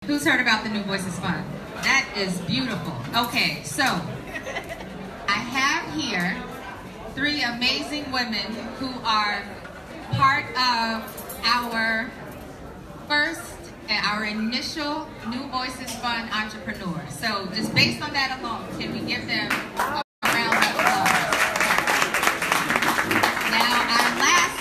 Who's heard about the New Voices Fund? That is beautiful. Okay, so I have here 3 amazing women who are part of our initial New Voices Fund entrepreneurs. So just based on that alone, can we give them a round of applause? Now, our last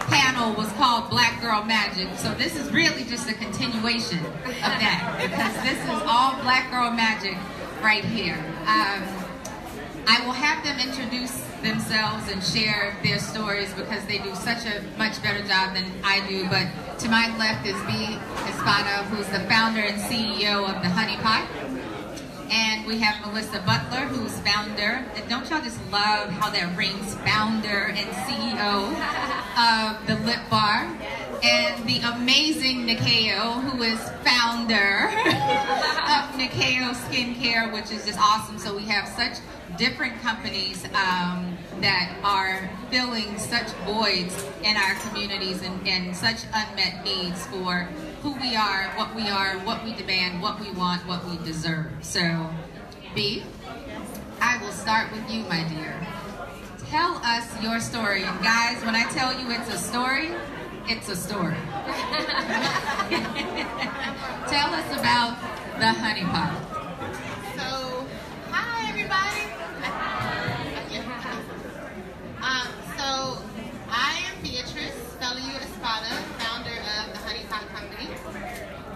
panel was called Black Girl Magic, so this is really just a continuation of that, because this is all Black Girl Magic right here. I will have them introduce themselves and share their stories because they do such a much better job than I do. But to my left is Bea Espada, who's the founder and CEO of the Honey Pot. And we have Melissa Butler, who's founder. And don't y'all just love how that rings, founder and CEO of the Lip Bar? And the amazing Nikeo, who is founder of Nikeo Skincare, which is just awesome. So we have such different companies that are filling such voids in our communities and such unmet needs for who we are, what we demand, what we want, what we deserve. So, Bea, I will start with you, my dear. Tell us your story. And guys, when I tell you it's a story, it's a story. Tell us about the Honey Pot. So, hi everybody. So, I am Beatrice W. Espada, founder of the Honey Pot Company.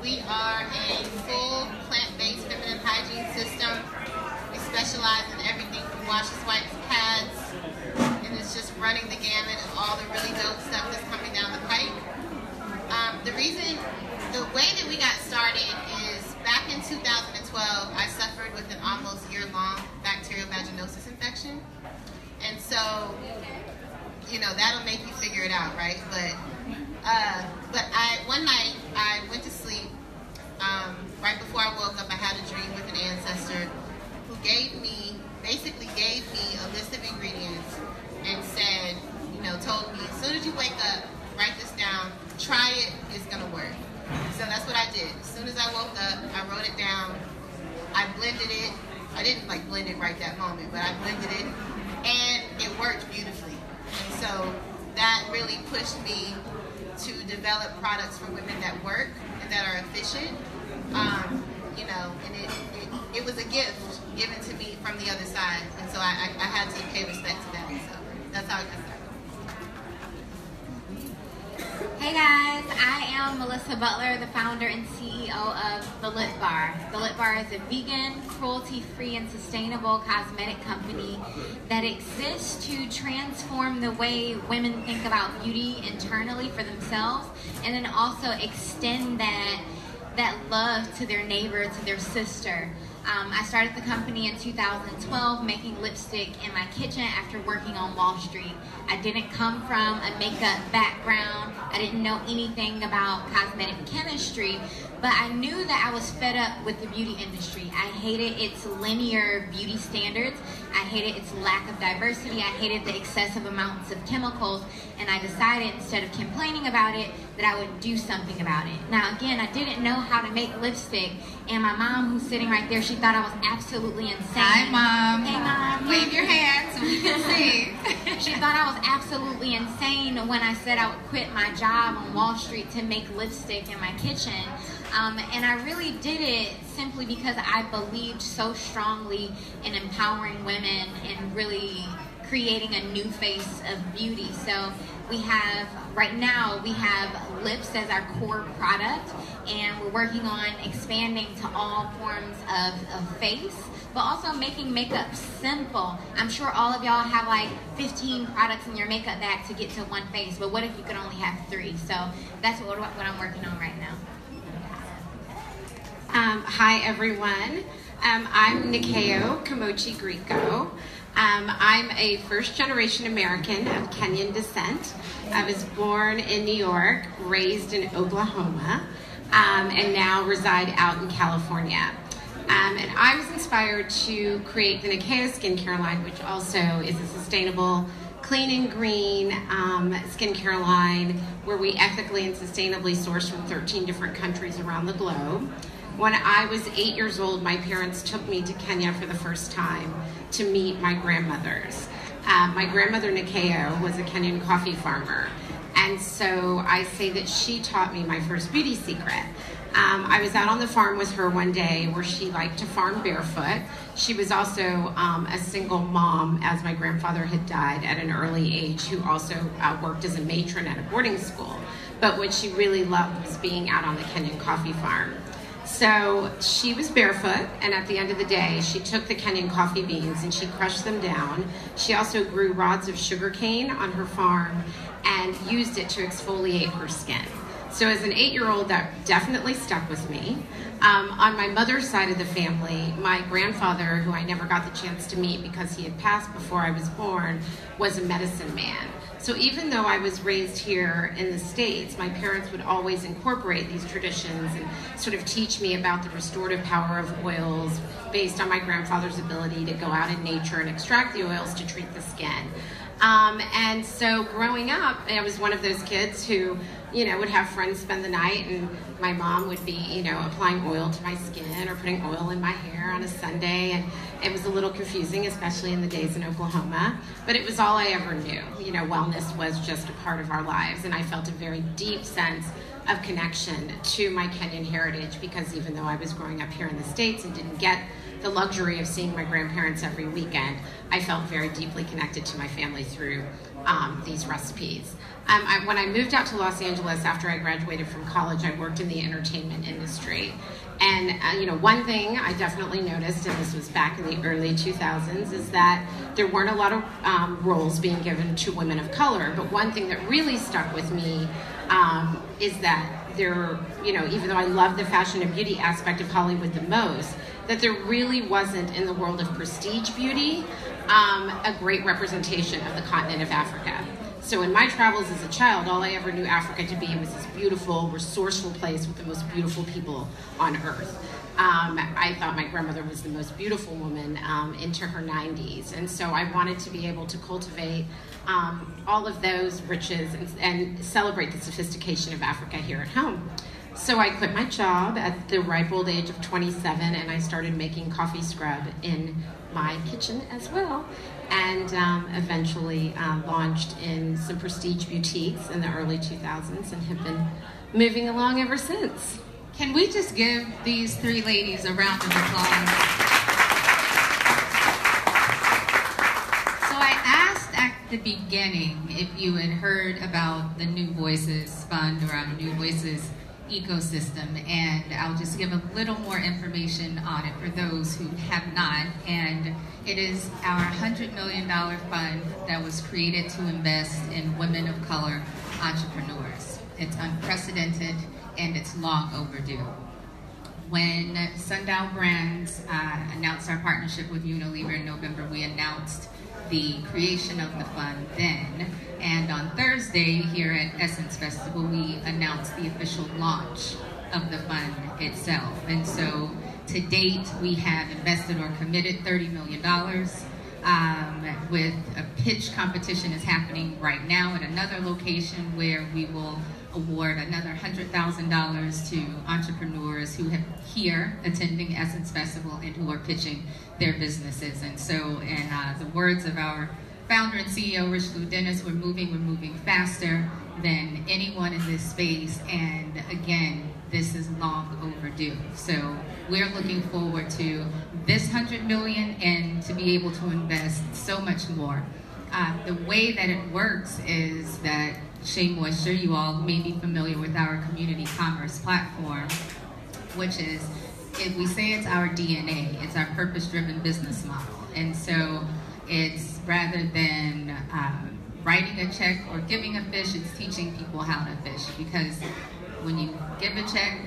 We are a full plant-based feminine hygiene system. We specialize in everything from washes, wipes, pads, and it's just running the gamut of all the really dope stuff that's coming down the pipe. The way that we got started is back in 2012, I suffered with an almost year-long bacterial vaginosis infection. And so, you know, that'll make you figure it out, right? But one night I went to sleep. Right before I woke up, I had a dream with an ancestor who basically gave me a list of ingredients and said, you know, told me, as soon as you wake up, write this down, try it, it's gonna work. So that's what I did. As soon as I woke up, I wrote it down, I blended it. I didn't like blend it right that moment, but I blended it, and it worked beautifully. And so that really pushed me to develop products for women that work and that are efficient. You know, and it was a gift given to me from the other side, and so I had to pay respect to that. So that's how I got started. Hey guys, I am Melissa Butler, the founder and CEO of The Lip Bar. The Lip Bar is a vegan, cruelty-free, and sustainable cosmetic company that exists to transform the way women think about beauty internally for themselves, and then also extend that love to their neighbor, to their sister. I started the company in 2012 making lipstick in my kitchen after working on Wall Street. I didn't come from a makeup background. I didn't know anything about cosmetic chemistry, but I knew that I was fed up with the beauty industry. I hated its linear beauty standards. I hated its lack of diversity. I hated the excessive amounts of chemicals, and I decided instead of complaining about it that I would do something about it. Now again, I didn't know how to make lipstick, and my mom, who's sitting right there, she thought I was absolutely insane. Hi, Mom. Hey, Mom. Wave your hand so we can see. She thought I was absolutely insane when I said I would quit my job on Wall Street to make lipstick in my kitchen. And I really did it simply because I believed so strongly in empowering women and really creating a new face of beauty. So right now we have lips as our core product, and we're working on expanding to all forms of face, but also making makeup simple. I'm sure all of y'all have like 15 products in your makeup bag to get to one face, but what if you could only have 3? So that's what I'm working on right now. Hi everyone, I'm Nikeo Kimochi Grieco. I'm a first-generation American of Kenyan descent. I was born in New York, raised in Oklahoma, and now reside out in California. And I was inspired to create the Nikeo skincare line, which also is a sustainable, clean and green skincare line where we ethically and sustainably source from 13 different countries around the globe. When I was 8 years old, my parents took me to Kenya for the first time to meet my grandmothers. My grandmother, Nikeo, was a Kenyan coffee farmer. And so I say that she taught me my first beauty secret. I was out on the farm with her one day where she liked to farm barefoot. She was also a single mom, as my grandfather had died at an early age, who also worked as a matron at a boarding school. But what she really loved was being out on the Kenyan coffee farm. So she was barefoot, and at the end of the day, she took the Kenyan coffee beans and she crushed them down. She also grew rods of sugarcane on her farm and used it to exfoliate her skin. So as an 8-year-old, that definitely stuck with me. On my mother's side of the family, my grandfather, who I never got the chance to meet because he had passed before I was born, was a medicine man. So even though I was raised here in the States, my parents would always incorporate these traditions and sort of teach me about the restorative power of oils based on my grandfather's ability to go out in nature and extract the oils to treat the skin. And so growing up, I was one of those kids who, would have friends spend the night, and my mom would be, applying oil to my skin or putting oil in my hair on a Sunday, and it was a little confusing, especially in the days in Oklahoma, but it was all I ever knew. Wellness was just a part of our lives, and I felt a very deep sense of connection to my Kenyan heritage, because even though I was growing up here in the States and didn't get the luxury of seeing my grandparents every weekend, I felt very deeply connected to my family through these recipes. When I moved out to Los Angeles after I graduated from college, I worked in the entertainment industry. And one thing I definitely noticed, and this was back in the early 2000s, is that there weren't a lot of roles being given to women of color. But one thing that really stuck with me is that there, even though I love the fashion and beauty aspect of Hollywood the most, that there really wasn't, in the world of prestige beauty, a great representation of the continent of Africa. So in my travels as a child, all I ever knew Africa to be was this beautiful, resourceful place with the most beautiful people on earth. I thought my grandmother was the most beautiful woman into her 90s. And so I wanted to be able to cultivate all of those riches and celebrate the sophistication of Africa here at home. So I quit my job at the ripe old age of 27, and I started making coffee scrub in my kitchen as well, and eventually launched in some prestige boutiques in the early 2000s and have been moving along ever since. Can we just give these three ladies a round of applause? So I asked at the beginning if you had heard about the New Voices Fund or our New Voices ecosystem, and I'll just give a little more information on it for those who have not. And it is our $100 million fund that was created to invest in women of color entrepreneurs. It's unprecedented and it's long overdue. When Sundial Brands announced our partnership with Unilever in November, we announced the creation of the fund then, and on Thursday here at Essence Festival we announced the official launch of the fund itself. And so to date we have invested or committed $30 million with a pitch competition is happening right now at another location where we will award another $100,000 to entrepreneurs who have here attending Essence Festival and who are pitching their businesses. And so in the words of our founder and CEO, Richelieu Dennis, we're moving faster than anyone in this space. And again, this is long overdue. So we're looking forward to this $100 million and to be able to invest so much more. The way that it works is that Shea Moisture, you all may be familiar with our community commerce platform, which is, if we say it's our DNA, it's our purpose-driven business model. And so it's rather than writing a check or giving a fish, it's teaching people how to fish. Because when you give a check,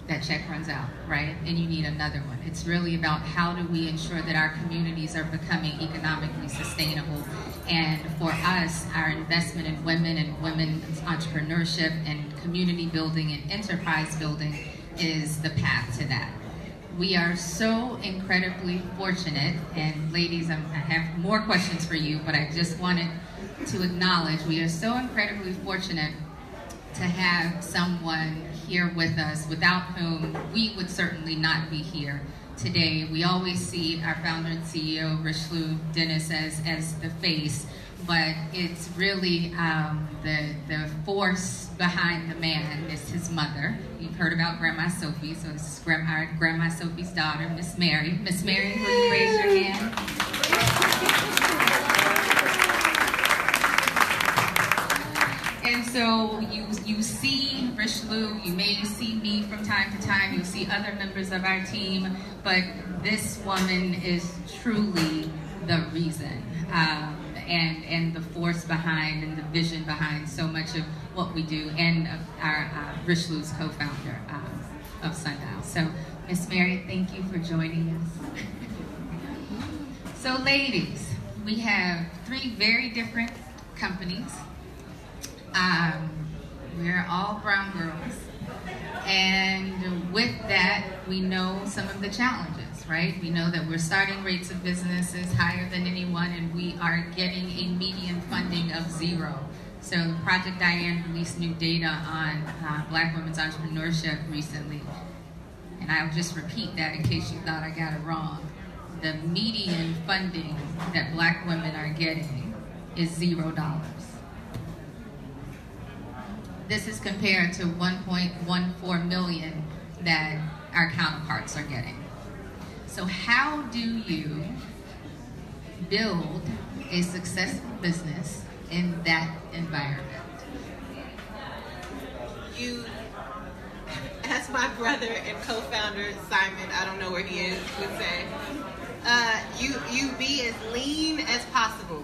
that check runs out, right? And you need another one. It's really about how do we ensure that our communities are becoming economically sustainable. And for us, our investment in women and women's entrepreneurship and community building and enterprise building is the path to that. We are so incredibly fortunate, and ladies, I have more questions for you, but I just wanted to acknowledge we are so incredibly fortunate to have someone here with us without whom we would certainly not be here today. We always see our founder and CEO, Richelieu Dennis, as the face, but it's really the force behind the man is his mother. You've heard about Grandma Sophie, so this is Grandma Sophie's daughter, Miss Mary. Miss Mary, will you raise your hand? And so you see Richelieu, you may see me from time to time, you'll see other members of our team, but this woman is truly the reason and the force behind and the vision behind so much of what we do, and our Richelieu's co-founder of Sundial. So Miss Mary, thank you for joining us. So ladies, we have 3 very different companies. We're all brown girls, and with that, we know some of the challenges, right? We know that we're starting rates of businesses higher than anyone, and we are getting a median funding of 0. So Project Diane released new data on Black women's entrepreneurship recently, and I'll just repeat that in case you thought I got it wrong. The median funding that Black women are getting is $0. This is compared to 1.14 million that our counterparts are getting. So how do you build a successful business in that environment? You, as my brother and co-founder Simon, I don't know where he is, would say, you be as lean as possible.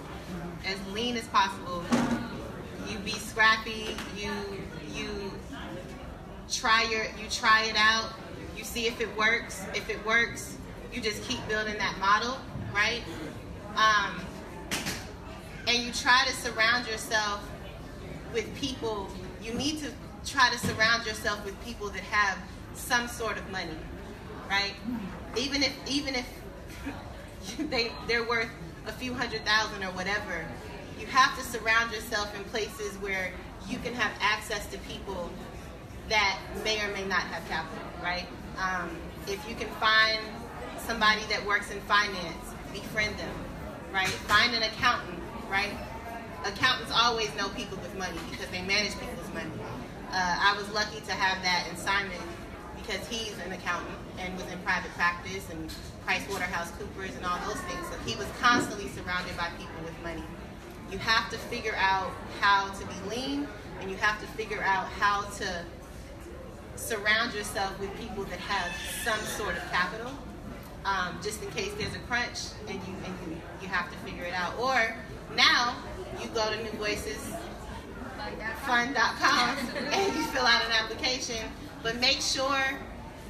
As lean as possible. You be scrappy, you try it out, you see if it works. If it works, you just keep building that model, right? And you try to surround yourself with people. You need to try to surround yourself with people that have some sort of money, right? Even if they're worth a few $100,000 or whatever, you have to surround yourself in places where you can have access to people that may or may not have capital, right? If you can find somebody that works in finance, befriend them, right? Find an accountant, right? Accountants always know people with money because they manage people's money. I was lucky to have that in Simon because he's an accountant and was in private practice and PricewaterhouseCoopers and all those things. So he was constantly surrounded by people with money. You have to figure out how to be lean, and you have to figure out how to surround yourself with people that have some sort of capital, just in case there's a crunch and you have to figure it out. Or now you go to newvoicesfund.com and you fill out an application, but make sure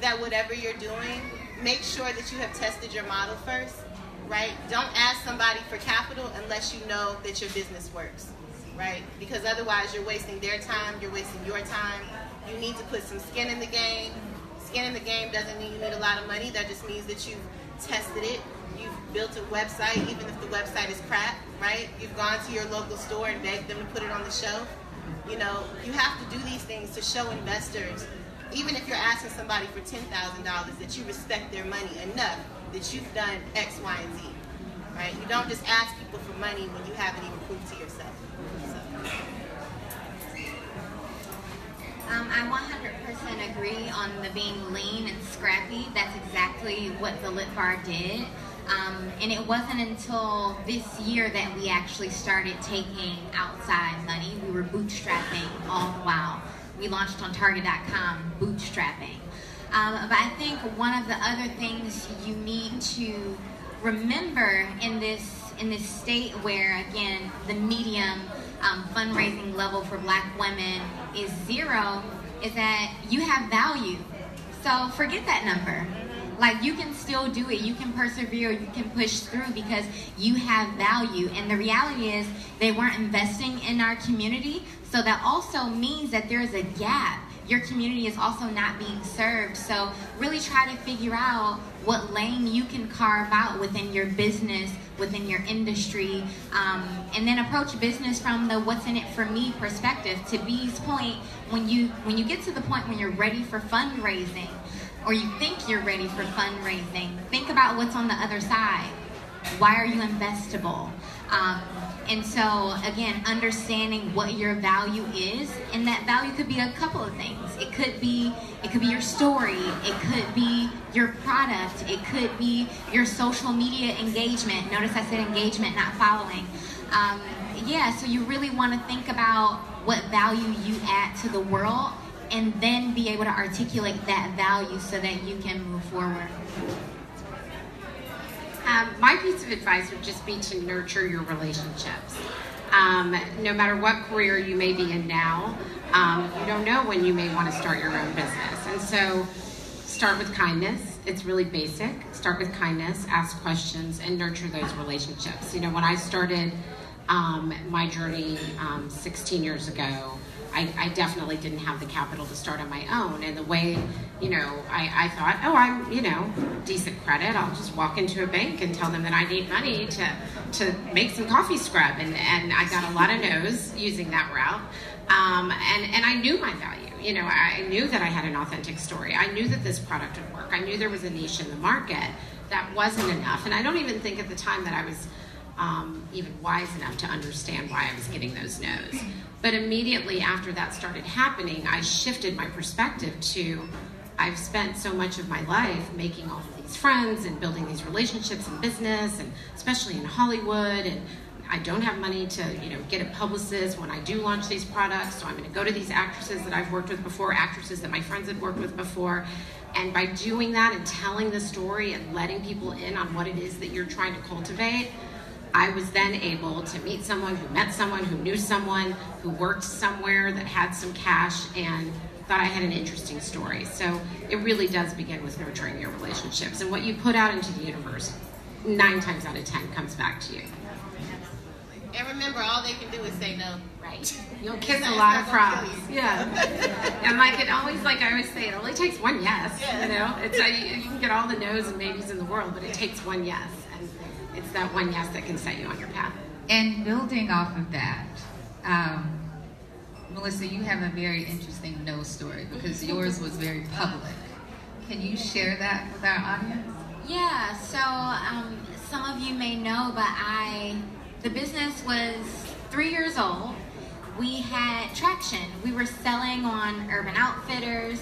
that whatever you're doing, make sure that you have tested your model first. Right? Don't ask somebody for capital unless you know that your business works, right? Because otherwise you're wasting their time, you're wasting your time. You need to put some skin in the game. Skin in the game doesn't mean you need a lot of money. That just means that you've tested it. You've built a website, even if the website is crap, right? You've gone to your local store and begged them to put it on the shelf. You know, you have to do these things to show investors, even if you're asking somebody for $10,000, that you respect their money enough that you've done X, Y, and Z, right? You don't just ask people for money when you haven't even proved to yourself. I 100% agree on the being lean and scrappy. That's exactly what the Lit Bar did. And it wasn't until this year that we actually started taking outside money. We were bootstrapping all the while. We launched on Target.com, bootstrapping. But I think one of the other things you need to remember in this state where, again, the medium fundraising level for Black women is 0, is that you have value. So forget that number. Like, you can still do it. You can persevere. You can push through because you have value. And the reality is they weren't investing in our community. So that also means that there's a gap your community is also not being served. So really try to figure out what lane you can carve out within your business, within your industry, and then approach business from the what's in it for me perspective. To B's point, when you get to the point when you're ready for fundraising, or you think you're ready for fundraising, think about what's on the other side. Why are you investable? And so, again, understanding what your value is, and that value could be a couple of things. It could be your story. It could be your product. It could be your social media engagement. Notice I said engagement, not following. Yeah, so you really want to think about what value you add to the world, and then be able to articulate that value so that you can move forward. My piece of advice would just be to nurture your relationships. No matter what career you may be in now, you don't know when you may want to start your own business. And so start with kindness. It's really basic. Start with kindness, ask questions, and nurture those relationships. You know, when I started my journey 16 years ago, I definitely didn't have the capital to start on my own. And the way, you know, I thought, oh, I'm, you know, decent credit. I'll just walk into a bank and tell them that I need money to make some coffee scrub. And I got a lot of no's using that route. And I knew my value. You know, I knew that I had an authentic story. I knew that this product would work. I knew there was a niche in the market. That wasn't enough. And I don't even think at the time that I was even wise enough to understand why I was getting those no's. But immediately after that started happening, I shifted my perspective to, I've spent so much of my life making all of these friends and building these relationships in business, and especially in Hollywood, and I don't have money to, you know, get a publicist when I do launch these products, so I'm going to go to these actresses that I've worked with before, actresses that my friends had worked with before, and by doing that and telling the story and letting people in on what it is that you're trying to cultivate, I was then able to meet someone who met someone who knew someone who worked somewhere that had some cash and thought I had an interesting story. So it really does begin with nurturing your relationships. And what you put out into the universe, 9 times out of 10 comes back to you. And remember, all they can do is say no. Right. You'll kiss a lot of frogs. Yeah. And like it always, like I always say, it only takes one yes. Yeah. You know, it's you can get all the no's and maybes in the world, but it takes one yes. And it's that one yes that can set you on your path. And building off of that, Melissa, you have a very interesting no story because yours was very public. Can you share that with our audience? Yeah, so some of you may know, but the business was 3 years old. We had traction. We were selling on Urban Outfitters.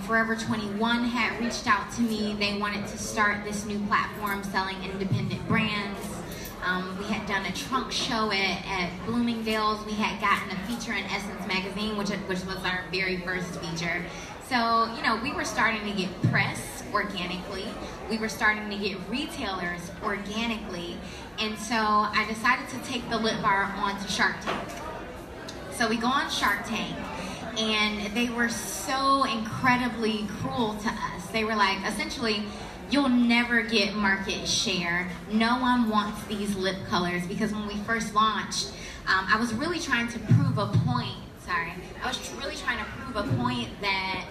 Forever 21 had reached out to me. They wanted to start this new platform selling independent brands. We had done a trunk show at Bloomingdale's. We had gotten a feature in Essence magazine, which was our very first feature. So, you know, we were starting to get press organically. We were starting to get retailers organically. And so I decided to take the Lit Bar onto Shark Tank. So we go on Shark Tank, and they were so incredibly cruel to us. They were like, essentially, you'll never get market share. No one wants these lip colors, because when we first launched, I was really trying to prove a point. I was really trying to prove a point that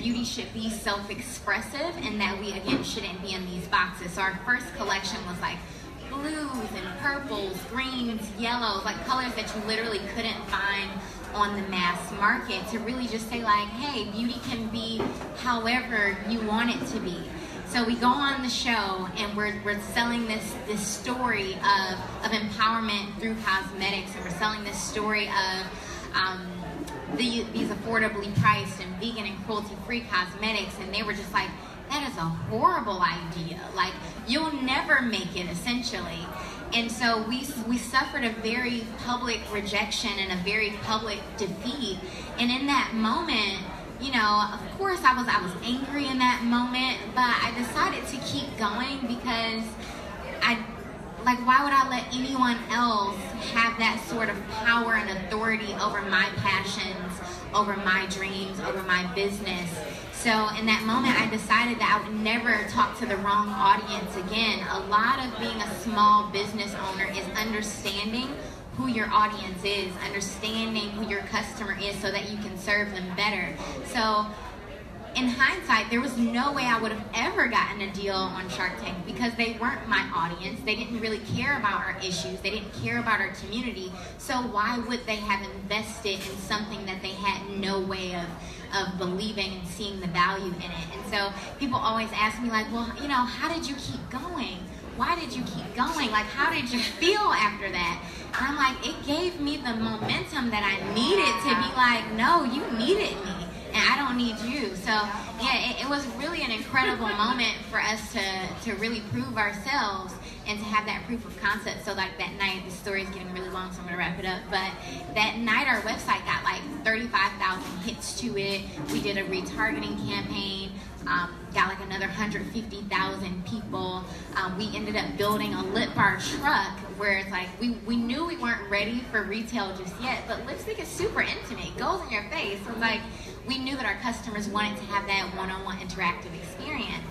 beauty should be self-expressive and that we, again, shouldn't be in these boxes. So our first collection was like blues and purples, greens, yellows, like colors that you literally couldn't find on the mass market, to really just say like, hey, beauty can be however you want it to be. So we go on the show and we're selling this story of empowerment through cosmetics, and we're selling this story of these affordably priced and vegan and cruelty-free cosmetics, and they were just like, that is a horrible idea. Like, you'll never make it, essentially. And so we suffered a very public rejection and a very public defeat. And in that moment, you know, of course I was angry in that moment, but I decided to keep going because why would I let anyone else have that sort of power and authority over my passions, over my dreams, over my business? So in that moment, I decided that I would never talk to the wrong audience again. A lot of being a small business owner is understanding who your audience is, understanding who your customer is so that you can serve them better. So in hindsight, there was no way I would have ever gotten a deal on Shark Tank because they weren't my audience. They didn't really care about our issues. They didn't care about our community. So why would they have invested in something that they had no way of believing and seeing the value in it? And so people always ask me like, well, you know, how did you keep going? Why did you keep going? Like, how did you feel after that? And I'm like, it gave me the momentum that I needed to be like, no, you needed me. And I don't need you. So yeah, it was really an incredible moment for us to really prove ourselves and to have that proof of concept. So like that night, the story is getting really long, so I'm gonna wrap it up. But that night, our website got like 35,000 hits to it. We did a retargeting campaign. Got like another 150,000 people. We ended up building a lip bar truck where it's like we knew we weren't ready for retail just yet, but lipstick is super intimate. It goes in your face. So it's like we knew that our customers wanted to have that one-on-one interactive experience.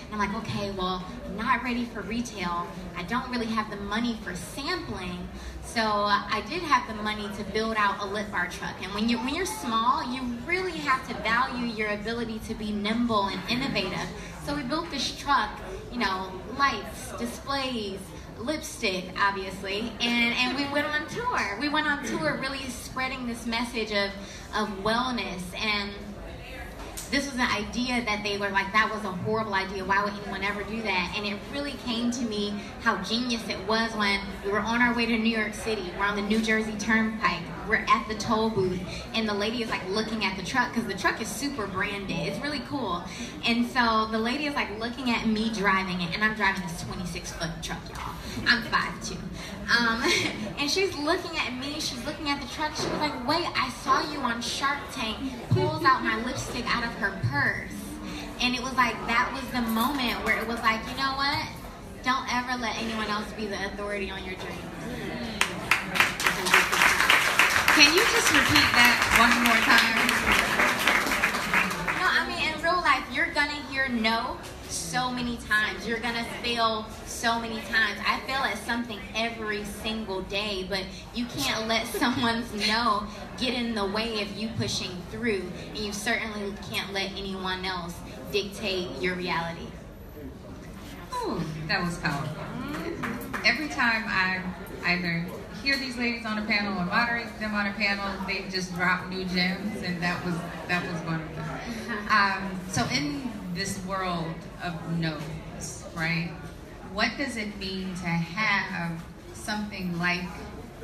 And I'm like, okay, well, I'm not ready for retail. I don't really have the money for sampling. So I did have the money to build out a lip bar truck. And when you're small, you really have to value your ability to be nimble and innovative. So we built this truck, you know, lights, displays, lipstick, obviously, and we went on tour. We went on tour really spreading this message of wellness, and this was an idea that they were like, that was a horrible idea. Why would anyone ever do that? And it really came to me how genius it was when we were on our way to New York City. We're on the New Jersey Turnpike. We're at the toll booth, and the lady is like looking at the truck because the truck is super branded. It's really cool. And so the lady is like looking at me driving it, and I'm driving this 26-foot truck, y'all. I'm 5'2". And she's looking at me, she's looking at the truck. She was like, wait, I saw you on Shark Tank. Pulls out my lipstick out of her purse. And it was like, that was the moment where it was like, you know what? Don't ever let anyone else be the authority on your dreams. Can you just repeat that one more time? No, I mean, in real life, you're gonna hear no so many times. You're gonna fail so many times. I fail at something every single day, but you can't let someone's no get in the way of you pushing through, and you certainly can't let anyone else dictate your reality. Ooh, that was powerful. Every time I either hear these ladies on a panel or moderate them on a panel, they just drop new gems, and that was one of them. So in this world of no's, right? What does it mean to have something like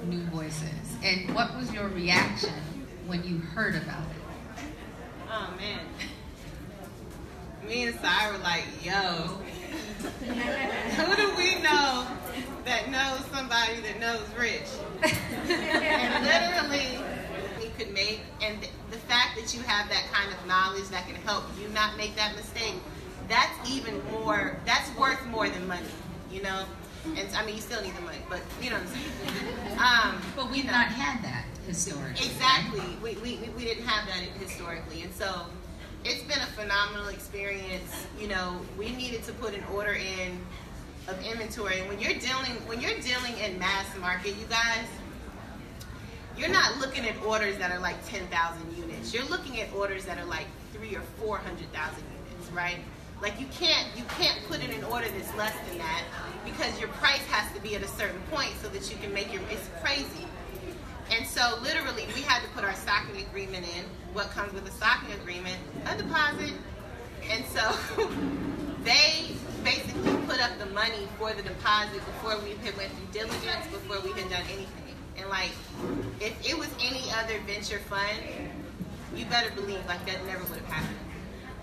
New Voices? And what was your reaction when you heard about it? Oh man. Me and Sai were like, yo, who do we know that knows somebody that knows Rich? And literally, we could make, and the fact that you have that kind of knowledge that can help you not make that mistake, that's even more, that's worth more than money, you know? And I mean, you still need the money, but you know what I'm saying? But we've not had that historically. Exactly. Right? We didn't have that historically. And so it's been a phenomenal experience. You know, we needed to put an order in of inventory. And when you're dealing in mass market, you guys, you're not looking at orders that are like 10,000 units. You're looking at orders that are like 300,000 or 400,000 units, right? Like you can't put in an order that's less than that because your price has to be at a certain point so that you can make your, it's crazy. And so literally we had to put our stocking agreement in. What comes with a stocking agreement? A deposit. And so they basically put up the money for the deposit before we had went through diligence, before we had done anything. And like, if it was any other venture fund, you better believe like that never would have happened.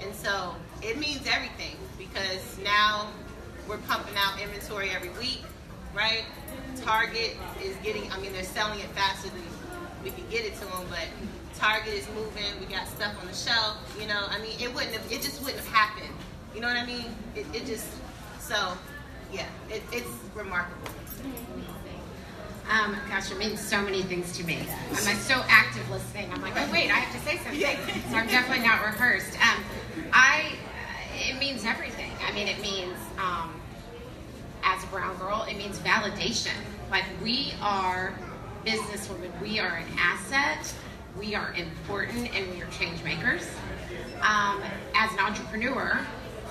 And so it means everything because now we're pumping out inventory every week, right? Target is getting, I mean, they're selling it faster than we can get it to them, but Target is moving. We got stuff on the shelf, you know. I mean, it just wouldn't have happened. You know what I mean? It just, so, yeah, it's remarkable. Gosh, it means so many things to me. I'm like so active listening. I'm like, oh wait, I have to say something. So I'm definitely not rehearsed. It means everything. I mean, it means, as a brown girl, it means validation. Like we are businesswomen, we are an asset, we are important, and we are change makers. As an entrepreneur,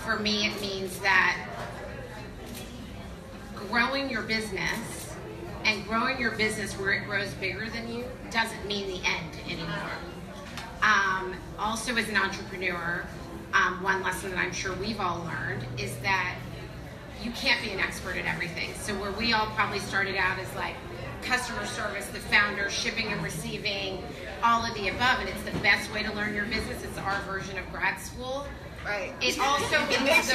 for me, it means that growing your business and growing your business where it grows bigger than you doesn't mean the end anymore. Also, as an entrepreneur, one lesson that I'm sure we've all learned is that you can't be an expert at everything. So where we all probably started out as like customer service, the founder, shipping and receiving, all of the above, and it's the best way to learn your business. It's our version of grad school. Right. It also means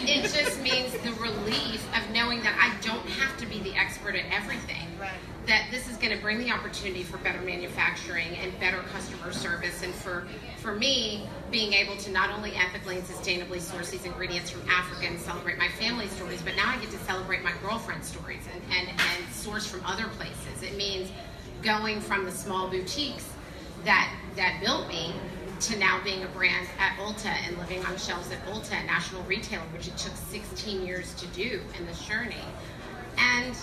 it just means the relief of knowing that I don't have to be the expert at everything. Right. That this is going to bring the opportunity for better manufacturing and better customer service, and for me, being able to not only ethically and sustainably source these ingredients from Africa and celebrate my family stories, but now I get to celebrate my girlfriend's stories and source from other places. It means going from the small boutiques that built me to now being a brand at Ulta and living on shelves at Ulta, a national retailer, which it took 16 years to do in this journey. And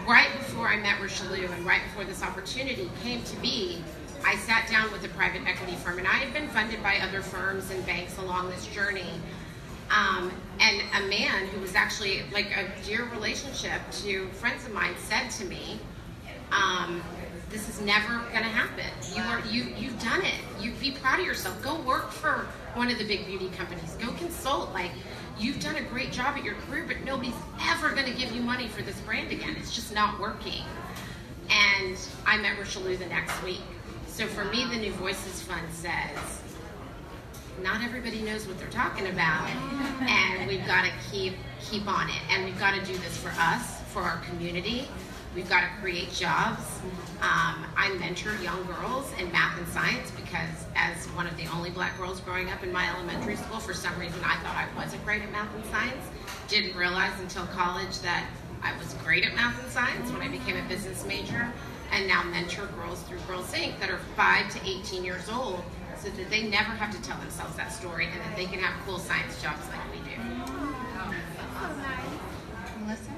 right before I met Richelieu and right before this opportunity came to be, I sat down with a private equity firm, and I had been funded by other firms and banks along this journey. And a man who was actually like a dear relationship to friends of mine said to me, this is never going to happen. You've done it. You be proud of yourself. Go work for one of the big beauty companies. Go consult. Like, you've done a great job at your career, but nobody's ever going to give you money for this brand again. It's just not working. And I met Richelieu the next week. So for me, the New Voices Fund says, not everybody knows what they're talking about, and we've got to keep on it. And we've got to do this for us, for our community. We've got to create jobs. I mentor young girls in math and science because as one of the only black girls growing up in my elementary school, for some reason I thought I wasn't great at math and science. Didn't realize until college that I was great at math and science when I became a business major, and now mentor girls through Girls Inc. that are 5 to 18 years old so that they never have to tell themselves that story and that they can have cool science jobs like we do. Melissa?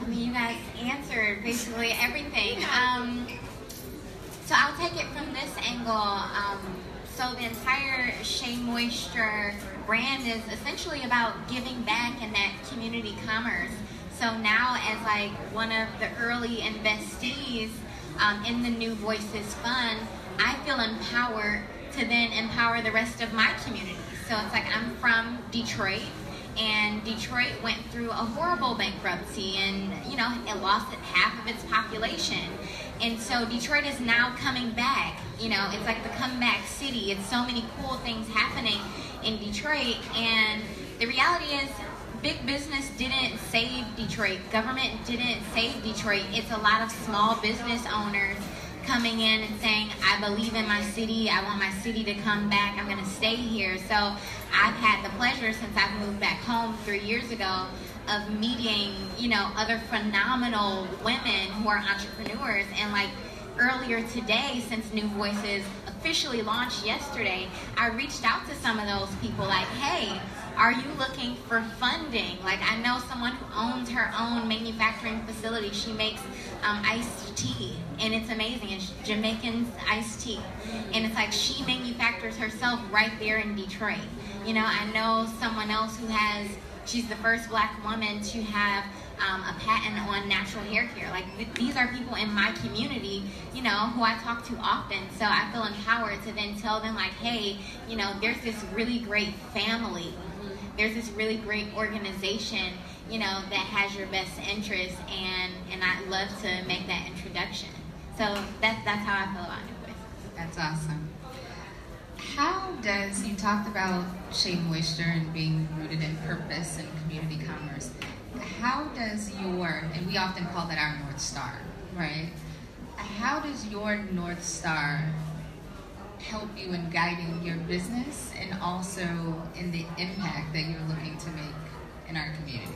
I mean, you guys answered basically everything. So I'll take it from this angle. So the entire Shea Moisture brand is essentially about giving back in that community commerce. So now, as like one of the early investees in the New Voices Fund, I feel empowered to then empower the rest of my community. So it's like I'm from Detroit. And Detroit went through a horrible bankruptcy, and it lost half of its population. And so Detroit is now coming back. It's like the comeback city. It's so many cool things happening in Detroit. And the reality is, big business didn't save Detroit. Government didn't save Detroit. It's a lot of small business owners coming in and saying, I believe in my city, I want my city to come back, I'm going to stay here. So I've had the pleasure since I've moved back home 3 years ago of meeting, other phenomenal women who are entrepreneurs. And like earlier today, since New Voices officially launched yesterday, I reached out to some of those people like, hey, are you looking for funding? Like, I know someone who owns her own manufacturing facility. She makes iced tea, and it's amazing. It's Jamaican iced tea. And it's like she manufactures herself right there in Detroit. I know someone else she's the first black woman to have a patent on natural hair care. Like, these are people in my community, who I talk to often. So I feel empowered to then tell them, like, hey, there's this really great family. There's this really great organization, that has your best interest, and I'd love to make that introduction. So that's how I feel about New Voices. That's awesome. How does, you talked about Shea Moisture and being rooted in purpose and community commerce. How does and we often call that our North Star, right? How does your North Star help you in guiding your business and also in the impact that you're looking to make in our communities?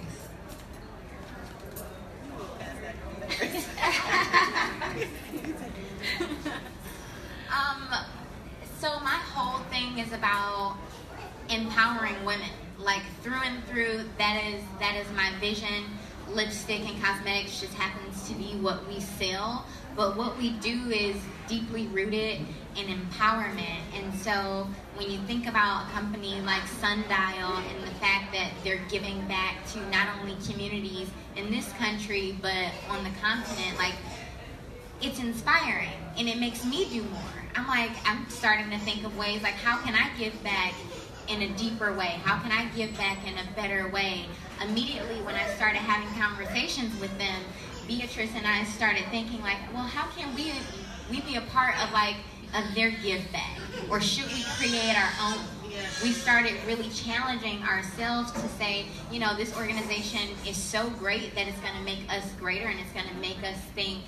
So my whole thing is about empowering women, like through and through. That is my vision. lipstick and cosmetics just happens to be what we sell, but what we do is deeply rooted in empowerment. And so when you think about a company like Sundial and the fact that they're giving back to not only communities in this country but on the continent, like, it's inspiring and it makes me do more. I'm starting to think of ways like, how can I give back in a deeper way? How can I give back in a better way? Immediately when I started having conversations with them, Beatrice and I started thinking like, well, how can we be a part of their give back? Or should we create our own? We started really challenging ourselves to say, you know, this organization is so great that it's going to make us greater, and it's going to make us think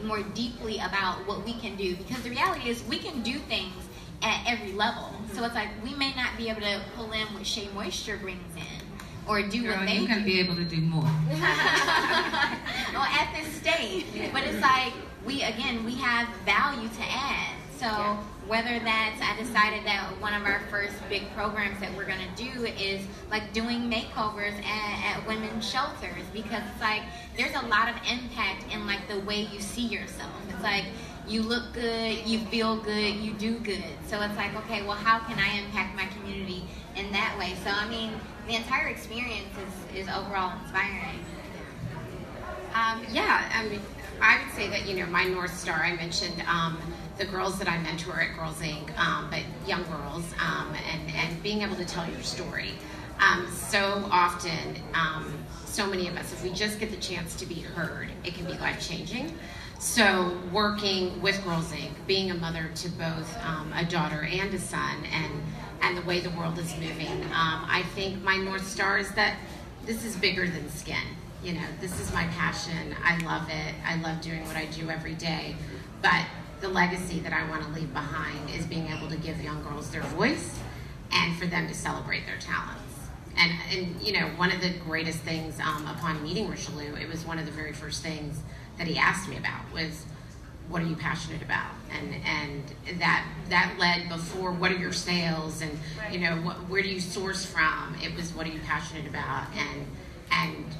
more deeply about what we can do. Because the reality is we can do things at every level. So it's like we may not be able to pull in what Shea Moisture brings in or do what they do. You're going to be able to do more. Well, at this stage. But it's like we have value to add. So whether that's, I decided that one of our first big programs that we're going to do is like doing makeovers at women's shelters, because it's like there's a lot of impact in like the way you see yourself. It's like you look good, you feel good, you do good. So it's like, okay, well, how can I impact my community in that way? So I mean, the entire experience is overall inspiring. I would say that, you know, my North Star, I mentioned the girls that I mentor at Girls Inc., but young girls, and being able to tell your story. So often, so many of us, if we just get the chance to be heard, it can be life-changing. So working with Girls Inc., being a mother to both a daughter and a son, and the way the world is moving, I think my North Star is that this is bigger than skin. You know, this is my passion. I love it. I love doing what I do every day. But the legacy that I want to leave behind is being able to give young girls their voice and for them to celebrate their talents. And you know, one of the greatest things upon meeting Richelieu, it was one of the very first things that he asked me about was, what are you passionate about? And that led before, what are your sales? And, you know, where do you source from? It was, what are you passionate about? And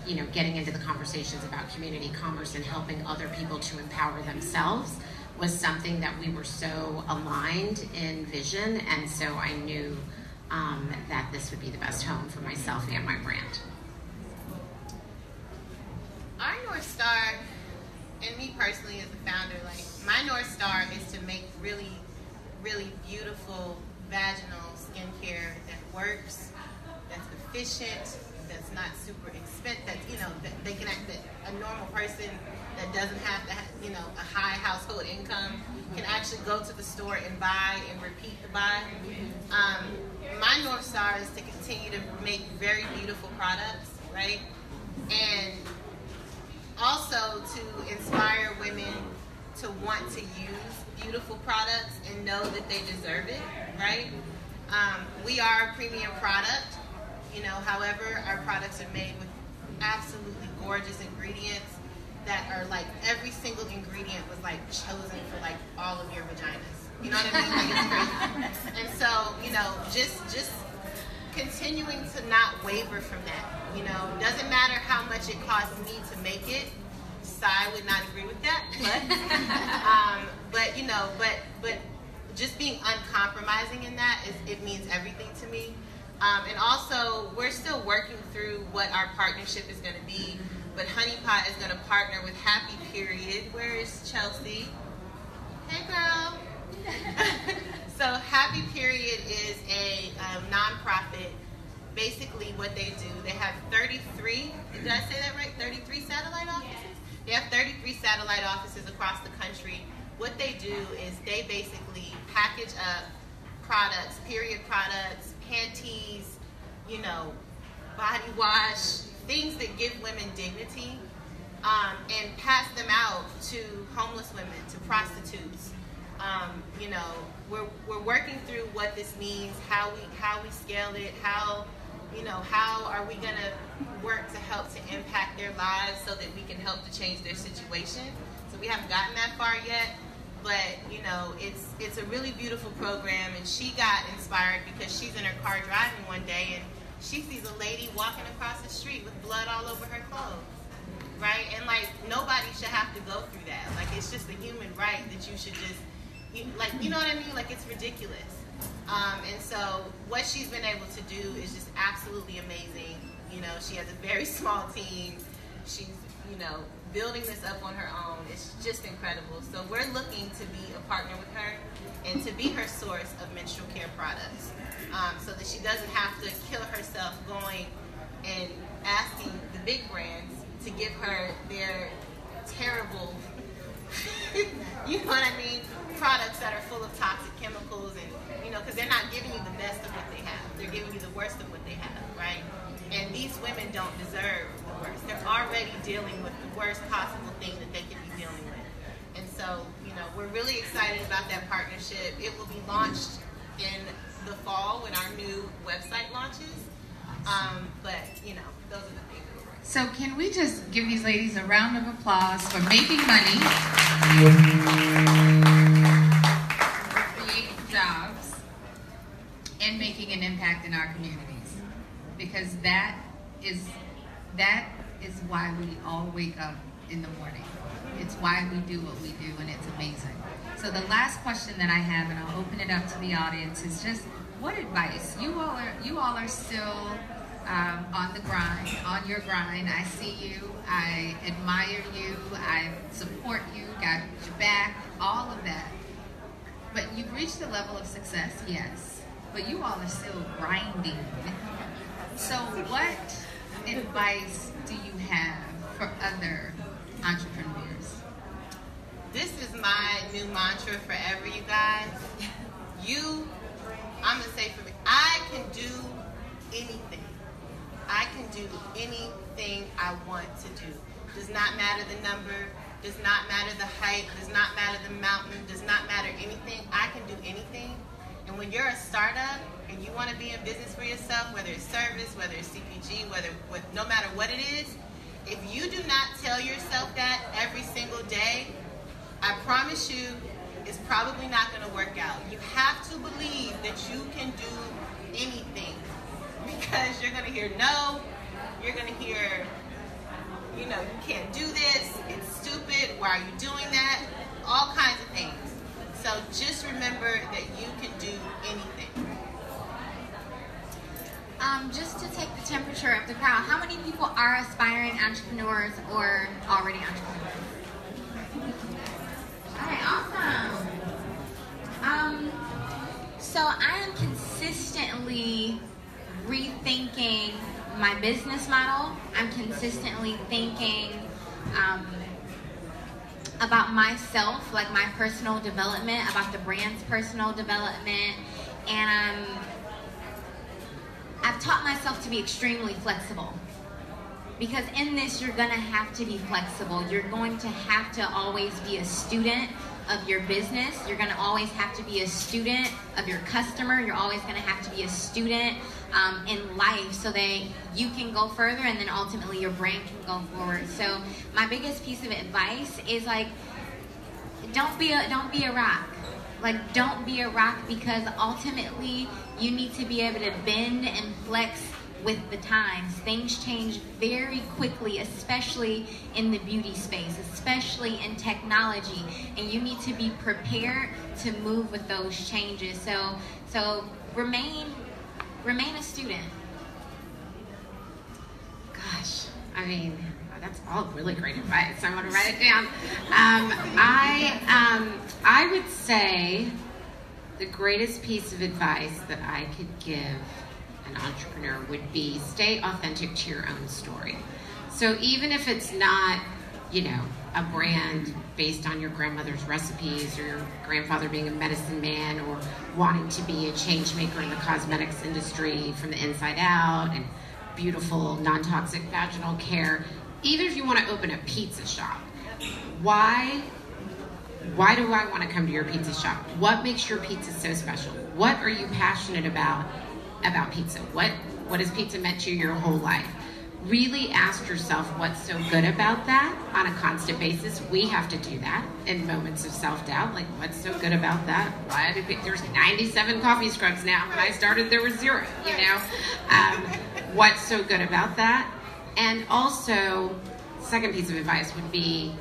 you know, getting into the conversations about community commerce and helping other people to empower themselves was something that we were so aligned in vision, and so I knew that this would be the best home for myself and my brand. Our North Star, and me personally as a founder, like, my North Star is to make really, really beautiful vaginal skincare that works, that's efficient, that's not super expensive, that, you know, that they can act, that a normal person that doesn't have to have, you know, a high household income can actually go to the store and buy and repeat the buy. My North Star is to continue to make very beautiful products, right? And also to inspire women to want to use beautiful products and know that they deserve it, right? We are a premium product. You know, however, our products are made with absolutely gorgeous ingredients that are like, every single ingredient was like chosen for like all of your vaginas. You know what I mean? Like, it's crazy. And so, you know, just continuing to not waver from that. You know, doesn't matter how much it costs me to make it. Sai would not agree with that, but you know, but just being uncompromising in that it means everything to me. And also, we're still working through what our partnership is going to be, but Honey Pot is going to partner with Happy Period. Where is Chelsea? Hey, girl. So Happy Period is a nonprofit. Basically, what they do, they have 33, did I say that right? 33 satellite offices? They have 33 satellite offices across the country. What they do is they basically package up products, period products, panties, you know, body wash, things that give women dignity, and pass them out to homeless women, to prostitutes. You know, we're working through what this means, how we scale it, how are we gonna work to help to impact their lives so that we can help to change their situation. So we haven't gotten that far yet. But, you know, it's a really beautiful program, and she got inspired because she's in her car driving one day, and she sees a lady walking across the street with blood all over her clothes. right? And like nobody should have to go through that. Like it's just a human right that you should just, you know what I mean? Like it's ridiculous. And so what she's been able to do is just absolutely amazing. You know, she has a very small team. She's, you know, building this up on her own. It's just incredible. So we're looking to be a partner with her and to be her source of menstrual care products, so that she doesn't have to kill herself going and asking the big brands to give her their terrible, you know what I mean, products that are full of toxic chemicals, and you know, because they're not giving you the best of what they have. They're giving you the worst of what they have, right? And these women don't deserve the worst. They're already dealing with the worst possible thing that they can be dealing with. And so, you know, we're really excited about that partnership. It will be launched in the fall when our new website launches. But, you know, those are the things that we're working on. So can we just give these ladies a round of applause for making money, creating jobs, and making an impact in our communities? Because that is why we all wake up in the morning. It's why we do what we do, and it's amazing. So the last question that I have, and I'll open it up to the audience, is just what advice? You all are still on the grind, on your grind. I see you, I admire you, I support you, got your back, all of that. But you've reached a level of success, yes, but you all are still grinding. So what advice do you have for other entrepreneurs? This is my new mantra forever, you guys. I'm going to say for me, I can do anything. I can do anything I want to do. Does not matter the number, does not matter the height, does not matter the mountain, does not matter anything. I can do anything. And when you're a startup and you want to be in business for yourself, whether it's service, whether it's CPG, no matter what it is, if you do not tell yourself that every single day, I promise you, it's probably not going to work out. You have to believe that you can do anything, because you're going to hear no, you're going to hear, you know, you can't do this, it's stupid, why are you doing that, all kinds of things. So just remember that you can do anything. Just to take the temperature of the crowd, how many people are aspiring entrepreneurs or already entrepreneurs? All right, awesome. So I am consistently rethinking my business model. I'm consistently thinking about myself, like my personal development, about the brand's personal development, and I've taught myself to be extremely flexible. Because in this, you're gonna have to be flexible. You're going to have to always be a student of your business. You're gonna always have to be a student of your customer. You're always gonna have to be a student in life, so that you can go further, and then ultimately your brand can go forward. So my biggest piece of advice is, like, don't be a rock. Like, don't be a rock, because ultimately you need to be able to bend and flex with the times. Things change very quickly, especially in the beauty space, especially in technology, and you need to be prepared to move with those changes. So remain a student. Gosh, I mean, that's all really great advice. I want to write it down. I would say the greatest piece of advice that I could give an entrepreneur would be stay authentic to your own story. So even if it's not, you know, a brand based on your grandmother's recipes, or your grandfather being a medicine man, or wanting to be a change maker in the cosmetics industry from the inside out, and beautiful non-toxic vaginal care, even if you want to open a pizza shop, why do I want to come to your pizza shop? What makes your pizza so special? What are you passionate about pizza? What has pizza meant to you your whole life? Really ask yourself what's so good about that on a constant basis. We have to do that in moments of self-doubt. Like, what's so good about that? Why did there's 97 coffee scrubs now. When I started, there was 0, you know? What's so good about that? And also, second piece of advice would be,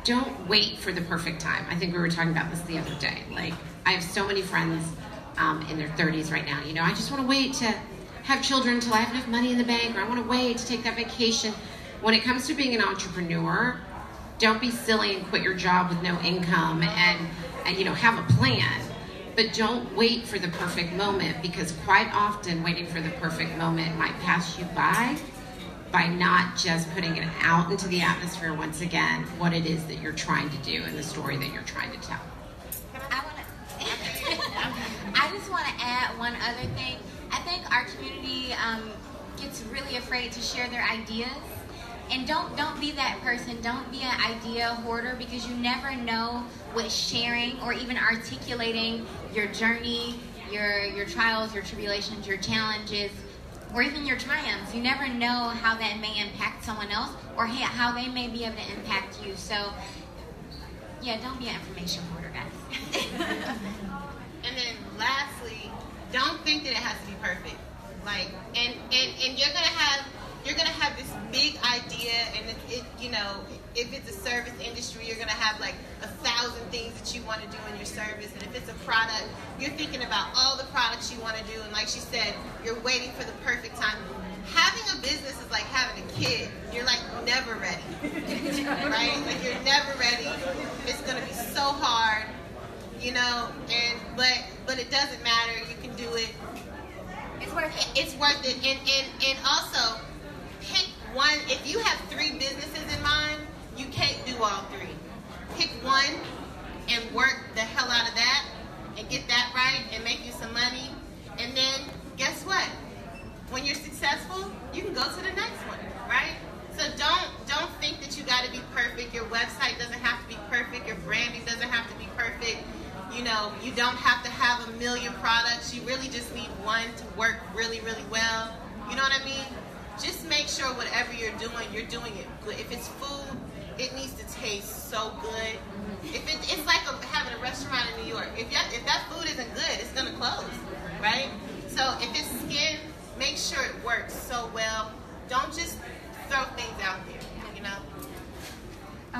don't wait for the perfect time. I think we were talking about this the other day. Like, I have so many friends in their 30s right now. You know, I just want to wait to have children until I have enough money in the bank, or I want to wait to take that vacation. When it comes to being an entrepreneur, don't be silly and quit your job with no income and you know, have a plan. But don't wait for the perfect moment, because quite often waiting for the perfect moment might pass you by not just putting it out into the atmosphere once again, what it is that you're trying to do and the story that you're trying to tell. I just want to add one other thing. I think our community gets really afraid to share their ideas. And don't be that person. Don't be an idea hoarder, because you never know what sharing or even articulating your journey, your trials, your tribulations, your challenges, or even your triumphs. You never know how that may impact someone else, or how they may be able to impact you. So, yeah, don't be an information hoarder, guys. And then lastly, don't think that it has to be perfect. Like, and you're gonna have this big idea, and it you know, if it's a service industry, you're gonna have like 1,000 things that you want to do in your service. And if it's a product, you're thinking about all the products you want to do. And like she said, you're waiting for the perfect time. Having a business is like having a kid. You're like never ready, right? Like you're never ready. It's gonna be so hard, you know. And but it doesn't matter. You can do it. It's worth it. It's worth it. And also, pick one. If you have 3 businesses in mind, you can't do all 3. Pick one and work the hell out of that and get that right and make you some money. And then guess what? When you're successful, you can go to the next one, right? So don't think that you got to be perfect. Your website doesn't have to be perfect. Your branding doesn't have to be perfect. You know, you don't have to have 1 million products. You really just need one to work really, really well. You know what I mean? Just make sure whatever you're doing it good. If it's food, it needs to taste so good. If it's like having a restaurant in New York. If that food isn't good, it's gonna close, right? So if it's skin, make sure it works so well. Don't just throw things out there, you know?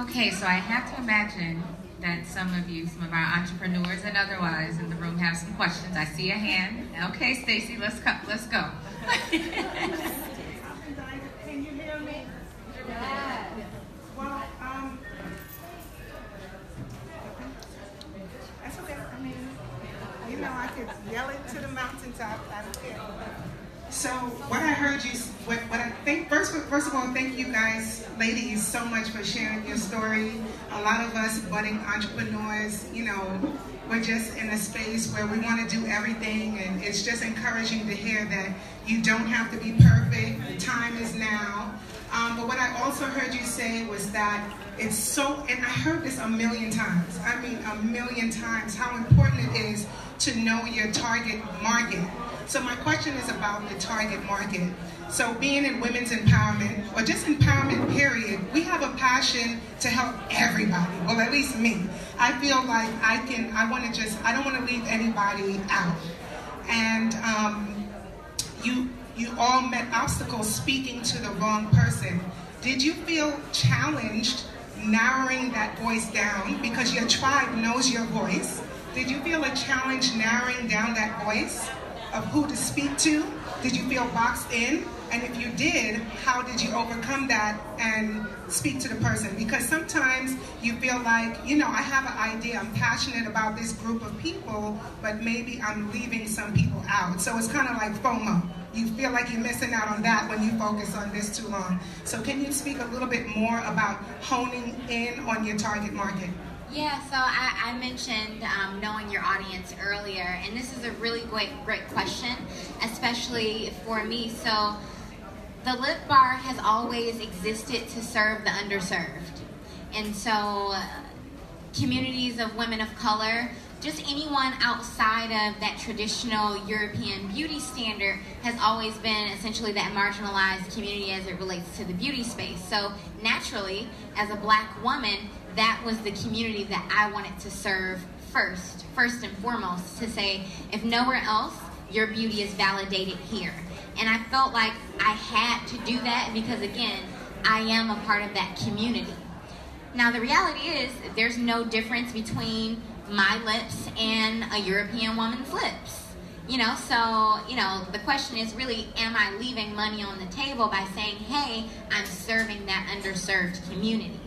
Okay, so I have to imagine that some of our entrepreneurs and otherwise in the room have some questions. I see a hand. Okay, Stacy, let's go. Can you hear me? Yeah. Well, that's okay. I mean, you know, I could yell it to the mountaintop. I don't care. So what I heard you, what I think, first of all, thank you guys, ladies, so much for sharing your story. A lot of us budding entrepreneurs, you know, we're just in a space where we want to do everything, and it's just encouraging to hear that you don't have to be perfect. The time is now. But what I also heard you say was that it's so, and I heard this a million times, I mean a million times, how important it is to know your target market. So my question is about the target market. So being in women's empowerment, or just empowerment period, we have a passion to help everybody, well at least me. I feel like I don't want to leave anybody out. And you all met obstacles speaking to the wrong person. Did you feel challenged narrowing that voice down because your tribe knows your voice? Did you feel a challenge narrowing down that voice of who to speak to? Did you feel boxed in? And if you did, how did you overcome that and speak to the person? Because sometimes you feel like, you know, I have an idea, I'm passionate about this group of people, but maybe I'm leaving some people out. So it's kind of like FOMO. You feel like you're missing out on that when you focus on this too long. So can you speak a little bit more about honing in on your target market? Yeah, so I mentioned knowing your audience earlier, and this is a really great question, especially for me. So the Lit Bar has always existed to serve the underserved. And so communities of women of color, just anyone outside of that traditional European beauty standard has always been essentially that marginalized community as it relates to the beauty space. So naturally, as a Black woman, that was the community that I wanted to serve first and foremost, to say, if nowhere else, your beauty is validated here. And I felt like I had to do that because, again, I am a part of that community. Now the reality is there's no difference between my lips and a European woman's lips. So, the question is really, am I leaving money on the table by saying, hey, I'm serving that underserved community?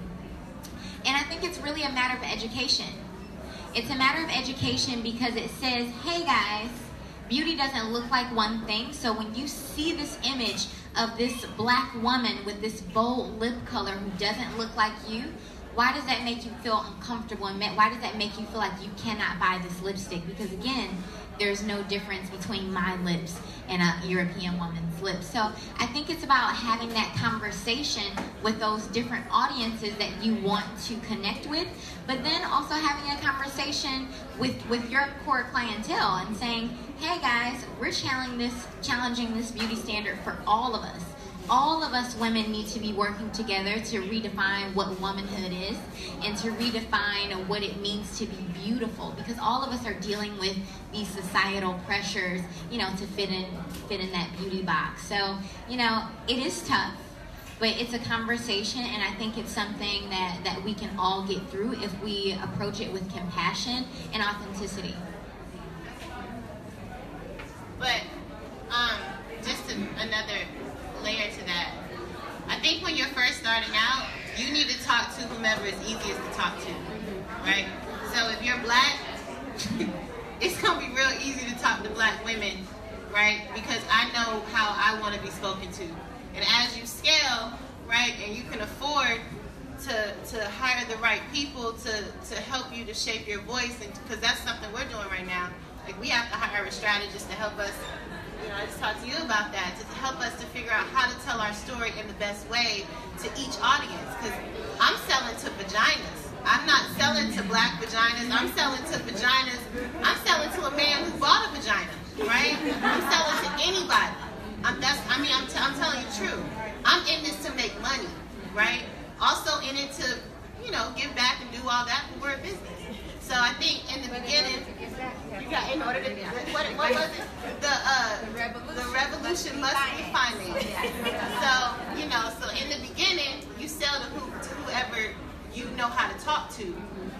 And I think it's really a matter of education. It's a matter of education because it says, hey guys, beauty doesn't look like one thing. So when you see this image of this black woman with this bold lip color who doesn't look like you, why does that make you feel uncomfortable? And why does that make you feel like you cannot buy this lipstick? Because again, there's no difference between my lips and a European woman's lips. So I think it's about having that conversation with those different audiences that you want to connect with, but then also having a conversation with your core clientele and saying, hey guys, we're challenging this beauty standard for all of us. All of us women need to be working together to redefine what womanhood is and to redefine what it means to be beautiful, because all of us are dealing with these societal pressures, to fit in that beauty box. So, it is tough, but it's a conversation, and I think it's something that we can all get through if we approach it with compassion and authenticity. But just another layer to that. I think when you're first starting out, you need to talk to whomever is easiest to talk to, right? So if you're black, it's going to be real easy to talk to black women, right? Because I know how I want to be spoken to. And as you scale, right, and you can afford to hire the right people to help you to shape your voice, and because that's something we're doing right now. Like, we have to hire a strategist to help us. I just talked to you about that, to help us to figure out how to tell our story in the best way to each audience. Because I'm selling to vaginas. I'm not selling to black vaginas. I'm selling to vaginas. I'm selling to a man who bought a vagina, right? I'm selling to anybody. I'm telling you the truth. I'm in this to make money, right? Also in it to, give back and do all that, but we're a business. So I think in the beginning, you got, in order to, what was it? The revolution must be financed. So in the beginning, you sell to whoever you know how to talk to.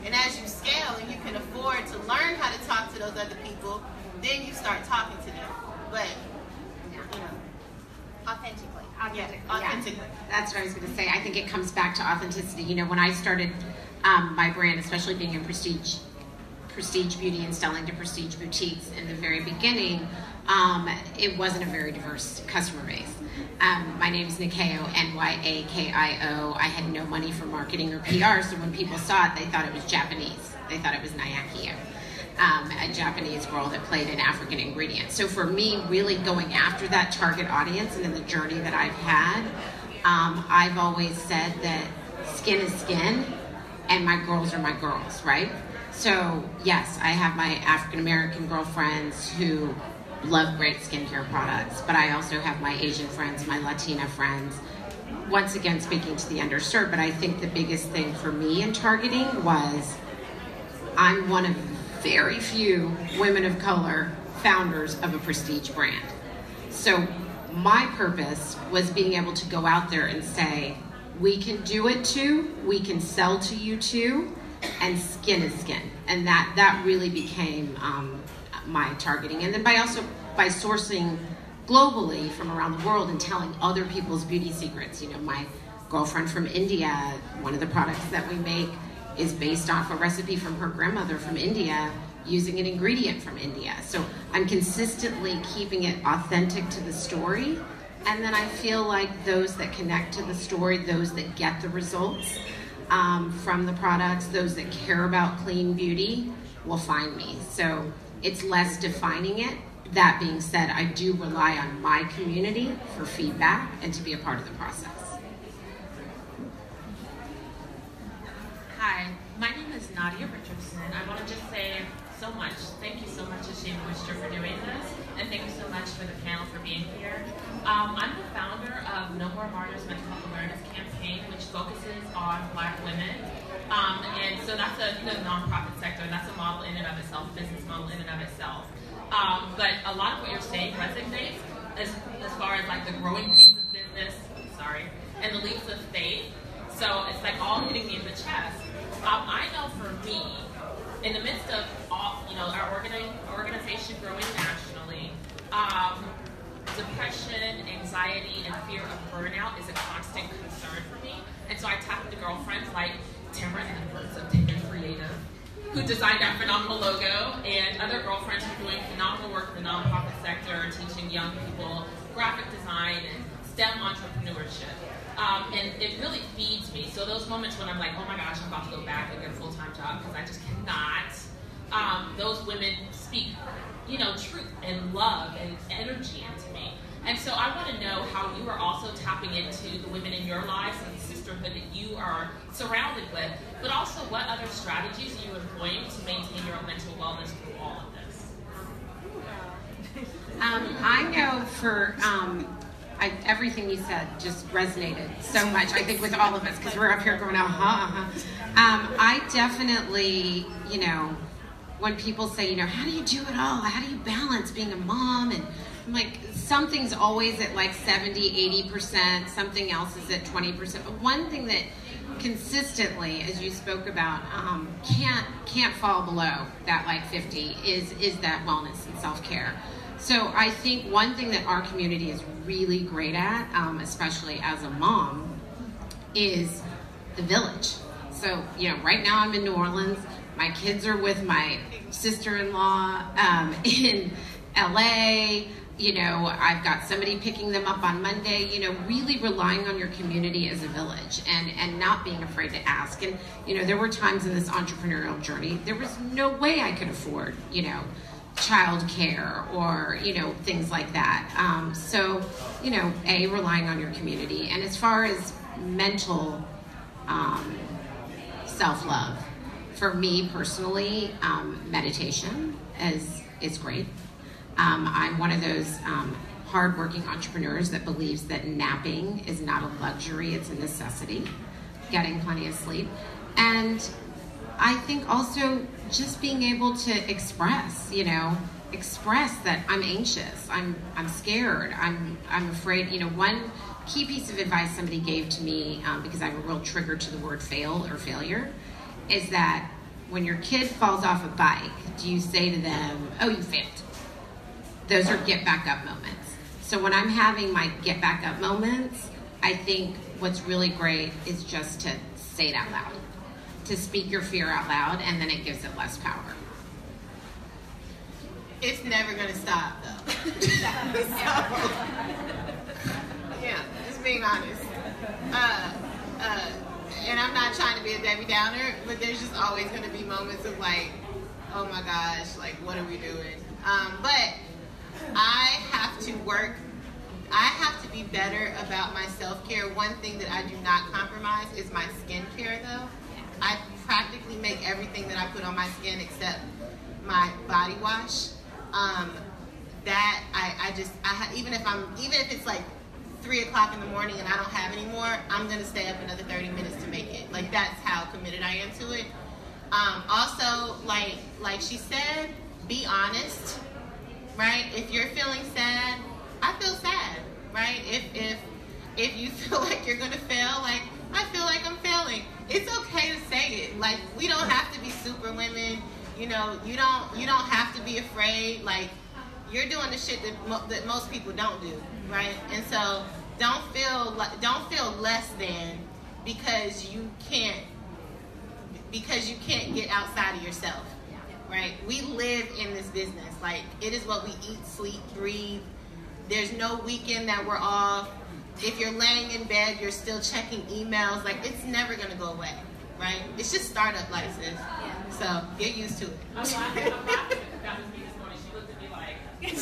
And as you scale and you can afford to learn how to talk to those other people, then you start talking to them. But, authentically. Authentically. Yeah, authentically. Yeah. That's what I was going to say. I think it comes back to authenticity. When I started my brand, especially being in prestige beauty and selling to prestige boutiques in the very beginning, it wasn't a very diverse customer base. My name is Nyakio, Nyakio. I had no money for marketing or PR, so when people saw it, they thought it was Japanese. They thought it was Nyakio, a Japanese girl that played in African ingredients. So for me, really going after that target audience and in the journey that I've had, I've always said that skin is skin, and my girls are my girls, right? So yes, I have my African American girlfriends who love great skincare products, but I also have my Asian friends, my Latina friends, once again speaking to the underserved. But I think the biggest thing for me in targeting was I'm one of very few women of color founders of a prestige brand. So my purpose was being able to go out there and say, we can do it too, we can sell to you too, and skin is skin. And that really became my targeting. And then by sourcing globally from around the world and telling other people's beauty secrets. My girlfriend from India, one of the products that we make is based off a recipe from her grandmother from India using an ingredient from India. So I'm consistently keeping it authentic to the story. And then I feel like those that connect to the story, those that get the results from the products, those that care about clean beauty will find me. So it's less defining it. That being said, I do rely on my community for feedback and to be a part of the process. Hi, my name is Nadia Richardson. I want to just say so much. Thank you so much to Shane Wister for doing this, and thank you so much for the panel for being here. I'm the founder of No More Martyrs Mental Health Awareness Campaign, which focuses on Black women. And so that's a nonprofit sector. That's a model in and of itself, business model in and of itself. But a lot of what you're saying resonates as far as like the growing pains of business. and the leaps of faith. So it's like all hitting me in the chest. I know for me, in the midst of all, our organization growing nationally, depression, anxiety, and fear of burnout is a constant concern for me. And so I tap into girlfriends like Tamara Edwards of Taken Creative, who designed that phenomenal logo, and other girlfriends who are doing phenomenal work in the nonprofit sector, teaching young people graphic design and STEM entrepreneurship. And it really feeds me. So those moments when I'm like, oh my gosh, I'm about to go back and get a full-time job because I just cannot, those women speak, truth and love and energy into me. And so I want to know how you are also tapping into the women in your lives and the sisterhood that you are surrounded with, but also what other strategies are you employing to maintain your mental wellness through all of this? I know for everything you said just resonated so much, I think, with all of us, because we're up here going, I definitely, when people say, how do you do it all? How do you balance being a mom? And I'm like, something's always at like 70, 80%, something else is at 20%. But one thing that consistently, as you spoke about, can't fall below that like 50 is that wellness and self-care. So I think one thing that our community is really great at, especially as a mom, is the village. So, right now I'm in New Orleans. My kids are with my sister-in-law in LA. I've got somebody picking them up on Monday. Really relying on your community as a village and not being afraid to ask. And, there were times in this entrepreneurial journey, there was no way I could afford, child care or, things like that. So, relying on your community. And as far as mental self-love, for me personally, meditation is great. I'm one of those hardworking entrepreneurs that believes that napping is not a luxury, it's a necessity, getting plenty of sleep. And I think also just being able to express that I'm anxious, I'm scared, I'm afraid. One key piece of advice somebody gave to me, because I'm a real trigger to the word fail or failure, is that when your kid falls off a bike, do you say to them, oh, you failed? Those are get back up moments. So when I'm having my get back up moments, I think what's really great is just to say it out loud, to speak your fear out loud, and then it gives it less power. It's never going to stop, though. Yeah, just being honest. And I'm not trying to be a Debbie Downer, but there's just always going to be moments of like, oh my gosh, like, what are we doing? But I have to be better about my self-care. One thing that I do not compromise is my skincare, though. I practically make everything that I put on my skin except my body wash. Even if it's like 3 o'clock in the morning and I don't have any more, I'm gonna stay up another 30 minutes to make it. Like, that's how committed I am to it. Also, like she said, be honest, right? If you're feeling sad, I feel sad, right? If you feel like you're gonna fail, like, I feel like I'm failing. It's okay to say it. Like, we don't have to be super women. You don't have to be afraid. Like, you're doing the shit that most people don't do, right? And so don't feel less than because you can't get outside of yourself, right? We live in this business. Like, it is what we eat, sleep, breathe. There's no weekend that we're off. If you're laying in bed, you're still checking emails. Like, it's never going to go away, right? It's just startup life, sis. So get used to it. I'm laughing. That was me this morning. She looked at me like, in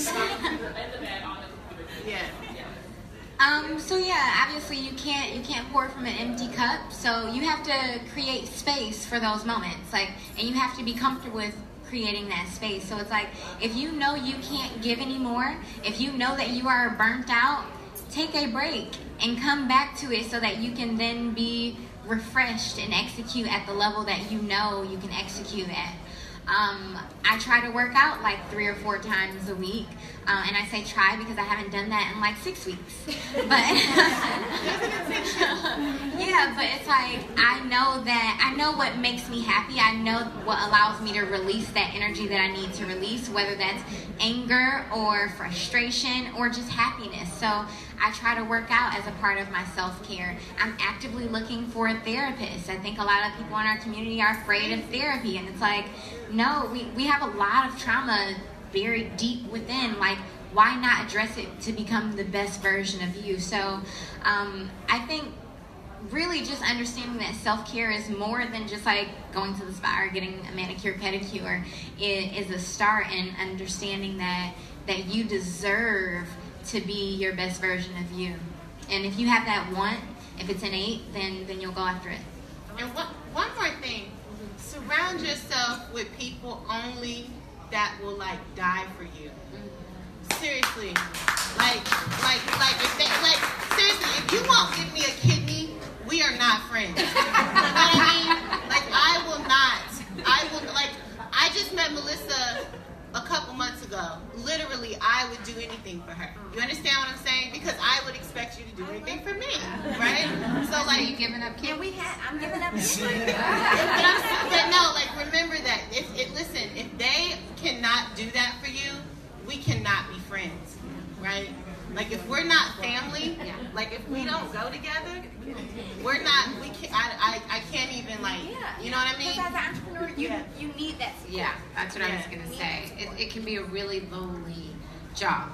the bed on the computer. Yeah. So yeah, obviously you can't pour from an empty cup. So you have to create space for those moments, and you have to be comfortable with creating that space. So it's like, if you know you can't give anymore, if you know that you are burnt out, take a break and come back to it so that you can then be refreshed and execute at the level that you know you can execute at. I try to work out like 3 or 4 times a week. And I say try because I haven't done that in like 6 weeks. But yeah, but it's like I know what makes me happy. I know what allows me to release that energy that I need to release, whether that's anger or frustration or just happiness. So I try to work out as a part of my self-care. I'm actively looking for a therapist. I think a lot of people in our community are afraid of therapy, and it's like, no, we have a lot of trauma buried deep within. Like, why not address it to become the best version of you? So I think really just understanding that self-care is more than just like going to the spa or getting a manicure pedicure is a start in understanding that you deserve to be your best version of you. And if you have that want, if it's innate, then you'll go after it. And one more thing, surround yourself with people only that will like die for you. Seriously, seriously, if you won't give me a kidney, we are not friends. You know what I mean? Like, I just met Melissa a couple months ago. Literally, I would do anything for her. You understand what I'm saying? Because I would expect you to do anything for me, right? So like, you giving up kids? I'm giving up kids. but no, like, remember that. Listen, if they cannot do that for you, we cannot be friends, right? Like, if we're not family, like, if we don't go together, we're not, I can't even, like, you know what I mean? Because as an entrepreneur, you need that support. Yeah, that's what I was going to say. It can be a really lonely job,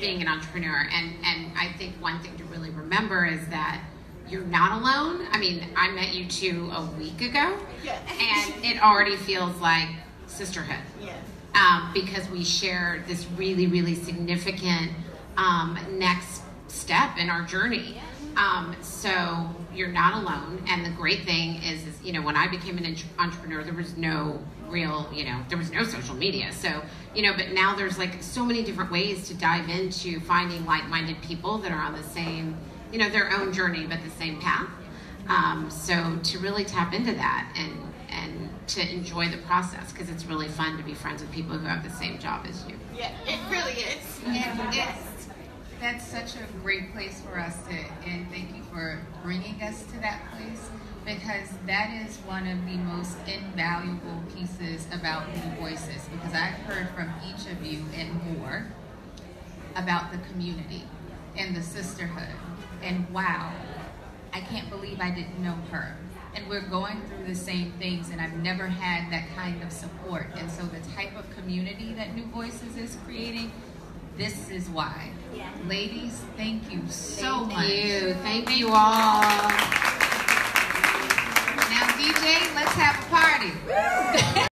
being an entrepreneur. And I think one thing to really remember is that you're not alone. I mean, I met you 2 a week ago, and it already feels like sisterhood. Because we share this really, really significant next step in our journey. So you're not alone. And the great thing is, you know, when I became an entrepreneur, there was no real, there was no social media. So, but now there's like so many different ways to dive into finding like-minded people that are on the same, their own journey, but the same path. So to really tap into that and to enjoy the process, because it's really fun to be friends with people who have the same job as you. Yeah, it really is. That's such a great place for us to, and thank you for bringing us to that place, because that is one of the most invaluable pieces about New Voices, because I've heard from each of you and more about the community and the sisterhood, and wow, I can't believe I didn't know her. And we're going through the same things, and I've never had that kind of support. And so the type of community that New Voices is creating, this is why. Yeah. Ladies, thank you so much. Thank you all. Now, DJ, let's have a party.